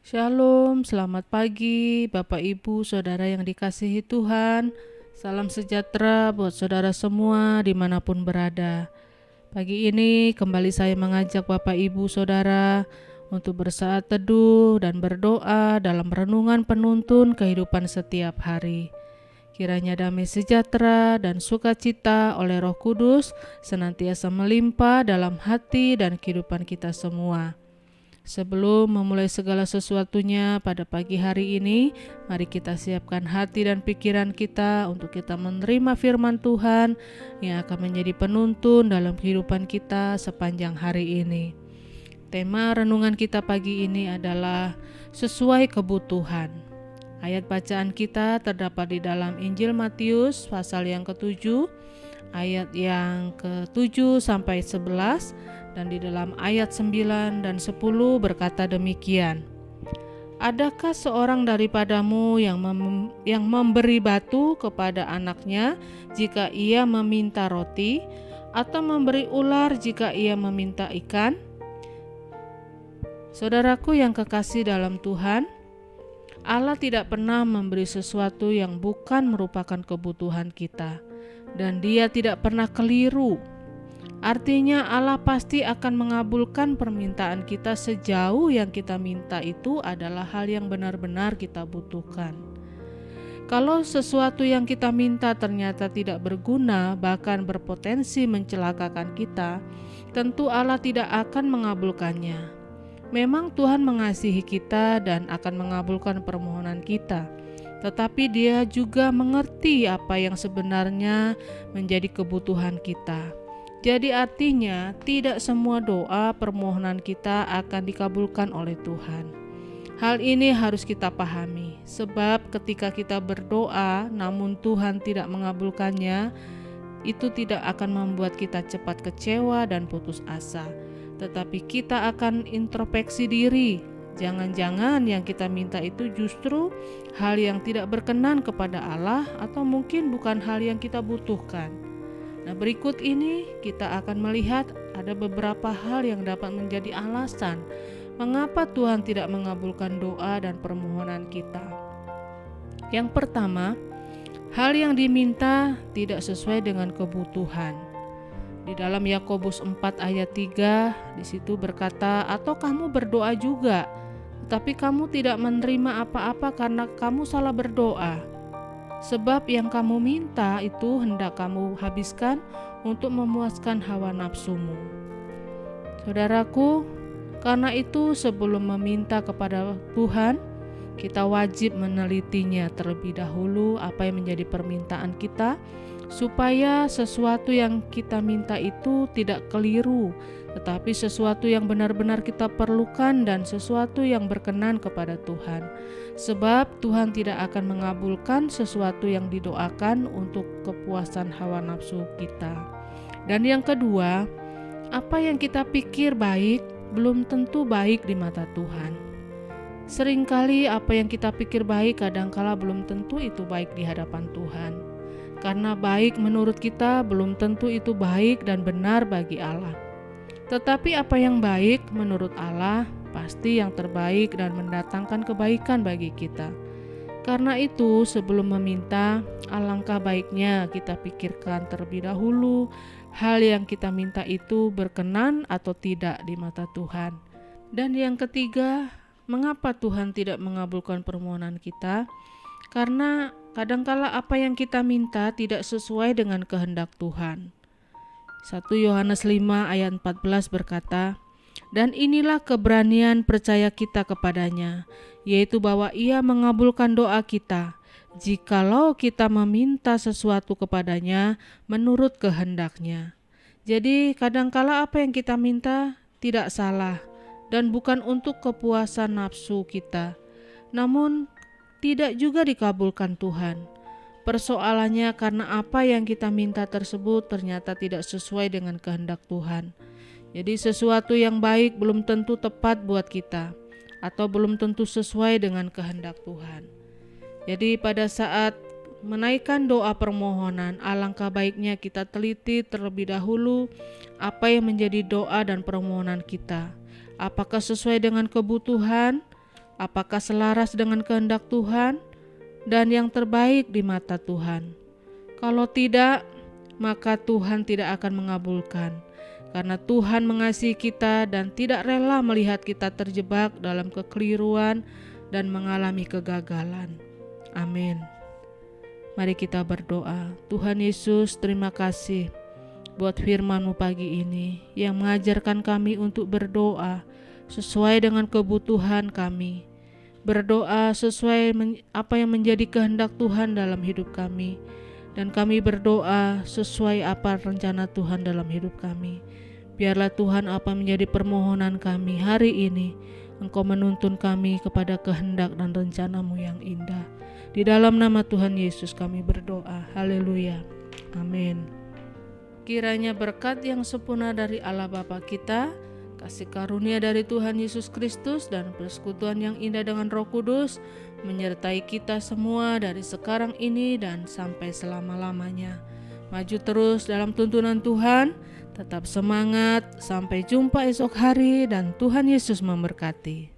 Shalom, selamat pagi Bapak Ibu Saudara yang dikasihi Tuhan. Salam sejahtera buat saudara semua dimanapun berada. Pagi ini kembali saya mengajak Bapak Ibu Saudara untuk bersaat teduh dan berdoa dalam renungan penuntun kehidupan setiap hari. Kiranya damai sejahtera dan sukacita oleh Roh Kudus senantiasa melimpah dalam hati dan kehidupan kita semua. Sebelum memulai segala sesuatunya pada pagi hari ini, mari kita siapkan hati dan pikiran kita untuk kita menerima firman Tuhan yang akan menjadi penuntun dalam kehidupan kita sepanjang hari ini. Tema renungan kita pagi ini adalah sesuai kebutuhan. Ayat bacaan kita terdapat di dalam Injil Matius pasal yang ke-7, ayat yang ke-7 sampai 11, dan di dalam ayat 9 dan 10 berkata demikian. Adakah seorang daripadamu yang memberi batu kepada anaknya jika ia meminta roti, atau memberi ular jika ia meminta ikan? Saudaraku yang kekasih dalam Tuhan, Allah tidak pernah memberi sesuatu yang bukan merupakan kebutuhan kita, dan Dia tidak pernah keliru. Artinya Allah pasti akan mengabulkan permintaan kita sejauh yang kita minta itu adalah hal yang benar-benar kita butuhkan. Kalau sesuatu yang kita minta ternyata tidak berguna, bahkan berpotensi mencelakakan kita, tentu Allah tidak akan mengabulkannya. Memang Tuhan mengasihi kita dan akan mengabulkan permohonan kita, tetapi Dia juga mengerti apa yang sebenarnya menjadi kebutuhan kita. Jadi artinya tidak semua doa permohonan kita akan dikabulkan oleh Tuhan. Hal ini harus kita pahami, sebab ketika kita berdoa namun Tuhan tidak mengabulkannya, itu tidak akan membuat kita cepat kecewa dan putus asa. Tetapi kita akan introspeksi diri. Jangan-jangan yang kita minta itu justru hal yang tidak berkenan kepada Allah, atau mungkin bukan hal yang kita butuhkan. Nah, berikut ini kita akan melihat ada beberapa hal yang dapat menjadi alasan mengapa Tuhan tidak mengabulkan doa dan permohonan kita. Yang pertama, hal yang diminta tidak sesuai dengan kebutuhan. Di dalam Yakobus 4 ayat 3, di situ berkata, "Atau kamu berdoa juga, tetapi kamu tidak menerima apa-apa karena kamu salah berdoa. Sebab yang kamu minta itu hendak kamu habiskan untuk memuaskan hawa nafsumu." Saudaraku, karena itu sebelum meminta kepada Tuhan, kita wajib menelitinya terlebih dahulu apa yang menjadi permintaan kita, supaya sesuatu yang kita minta itu tidak keliru, tetapi sesuatu yang benar-benar kita perlukan dan sesuatu yang berkenan kepada Tuhan. Sebab Tuhan tidak akan mengabulkan sesuatu yang didoakan untuk kepuasan hawa nafsu kita. Dan yang kedua, apa yang kita pikir baik belum tentu baik di mata Tuhan. Seringkali apa yang kita pikir baik kadangkala belum tentu itu baik di hadapan Tuhan. Karena baik menurut kita belum tentu itu baik dan benar bagi Allah. Tetapi apa yang baik menurut Allah pasti yang terbaik dan mendatangkan kebaikan bagi kita. Karena itu sebelum meminta, alangkah baiknya kita pikirkan terlebih dahulu hal yang kita minta itu berkenan atau tidak di mata Tuhan. Dan yang ketiga, mengapa Tuhan tidak mengabulkan permohonan kita? Karena kadangkala apa yang kita minta tidak sesuai dengan kehendak Tuhan. 1 Yohanes 5 ayat 14 berkata, "Dan inilah keberanian percaya kita kepadanya, yaitu bahwa Ia mengabulkan doa kita, jikalau kita meminta sesuatu kepadanya menurut kehendaknya." Jadi kadangkala apa yang kita minta tidak salah dan bukan untuk kepuasan nafsu kita, namun tidak juga dikabulkan Tuhan. Persoalannya karena apa yang kita minta tersebut ternyata tidak sesuai dengan kehendak Tuhan. Jadi sesuatu yang baik belum tentu tepat buat kita, atau belum tentu sesuai dengan kehendak Tuhan. Jadi pada saat menaikkan doa permohonan, alangkah baiknya kita teliti terlebih dahulu apa yang menjadi doa dan permohonan kita. Apakah sesuai dengan kebutuhan apakah selaras dengan kehendak Tuhan dan yang terbaik di mata Tuhan. Kalau tidak, maka Tuhan tidak akan mengabulkan, karena Tuhan mengasihi kita dan tidak rela melihat kita terjebak dalam kekeliruan dan mengalami kegagalan. Amin. Mari kita berdoa. Tuhan Yesus, terima kasih buat firman-Mu pagi ini yang mengajarkan kami untuk berdoa sesuai dengan kebutuhan kami. Berdoa sesuai apa yang menjadi kehendak Tuhan dalam hidup kami. Dan kami berdoa sesuai apa rencana Tuhan dalam hidup kami. Biarlah Tuhan apa menjadi permohonan kami hari ini, Engkau menuntun kami kepada kehendak dan rencana-Mu yang indah. Di dalam nama Tuhan Yesus kami berdoa. Haleluya. Amin. Kiranya berkat yang sempurna dari Allah Bapa kita, kasih karunia dari Tuhan Yesus Kristus, dan persekutuan yang indah dengan Roh Kudus menyertai kita semua dari sekarang ini dan sampai selama-lamanya. Maju terus dalam tuntunan Tuhan, tetap semangat, sampai jumpa esok hari dan Tuhan Yesus memberkati.